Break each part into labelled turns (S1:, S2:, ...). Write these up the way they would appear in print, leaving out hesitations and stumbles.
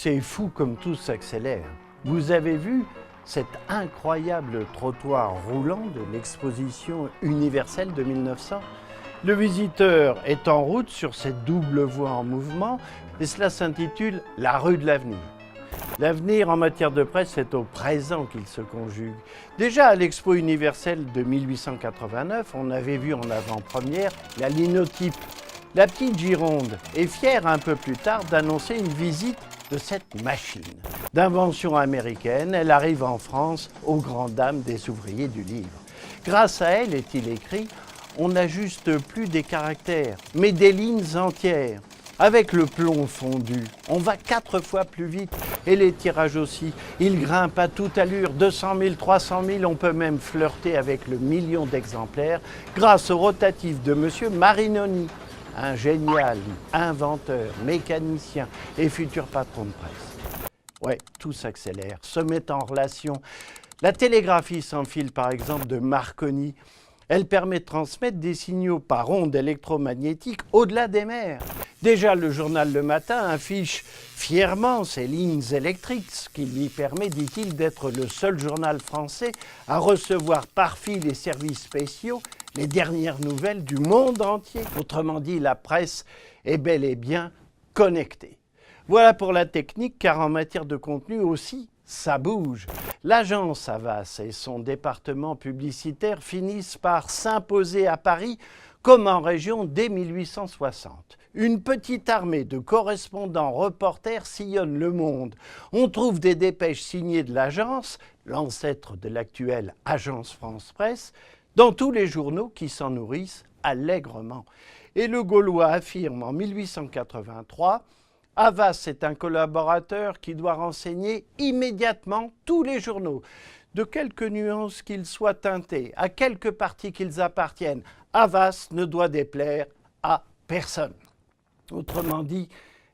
S1: C'est fou comme tout s'accélère. Vous avez vu cet incroyable trottoir roulant de l'exposition universelle de 1900 ? Le visiteur est en route sur cette double voie en mouvement et cela s'intitule « La rue de l'avenir ». L'avenir en matière de presse, c'est au présent qu'il se conjugue. Déjà à l'Expo universelle de 1889, on avait vu en avant-première la linotype. La petite Gironde est fière un peu plus tard d'annoncer une visite de cette machine. D'invention américaine, elle arrive en France aux grandes dames des ouvriers du livre. Grâce à elle, est-il écrit, on n'ajuste plus des caractères, mais des lignes entières. Avec le plomb fondu, on va 4 fois plus vite et les tirages aussi. Ils grimpent à toute allure, 200 000, 300 000, on peut même flirter avec le million d'exemplaires grâce au rotatif de M. Marinoni, un génial inventeur, mécanicien et futur patron de presse. Ouais, tout s'accélère, se met en relation. La télégraphie sans fil, par exemple, de Marconi, elle permet de transmettre des signaux par ondes électromagnétiques au-delà des mers. Déjà, le journal Le Matin affiche fièrement ses lignes électriques, ce qui lui permet, dit-il, d'être le seul journal français à recevoir par fil et services spéciaux les dernières nouvelles du monde entier. Autrement dit, la presse est bel et bien connectée. Voilà pour la technique, car en matière de contenu aussi, ça bouge. L'agence Havas et son département publicitaire finissent par s'imposer à Paris comme en région dès 1860. Une petite armée de correspondants reporters sillonne le monde. On trouve des dépêches signées de l'agence, l'ancêtre de l'actuelle Agence France Presse, dans tous les journaux qui s'en nourrissent allègrement. Et le Gaulois affirme en 1883 « Havas est un collaborateur qui doit renseigner immédiatement tous les journaux. De quelque nuance qu'ils soient teintés, à quelque parti qu'ils appartiennent, Havas ne doit déplaire à personne. » Autrement dit,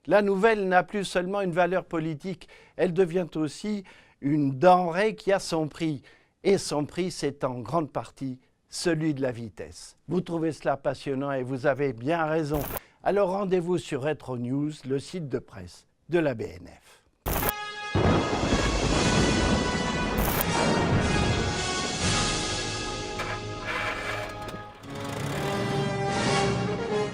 S1: la nouvelle n'a plus seulement une valeur politique, elle devient aussi une denrée qui a son prix. Et son prix, c'est en grande partie celui de la vitesse. Vous trouvez cela passionnant et vous avez bien raison. Alors rendez-vous sur Retro News, le site de presse de la BNF.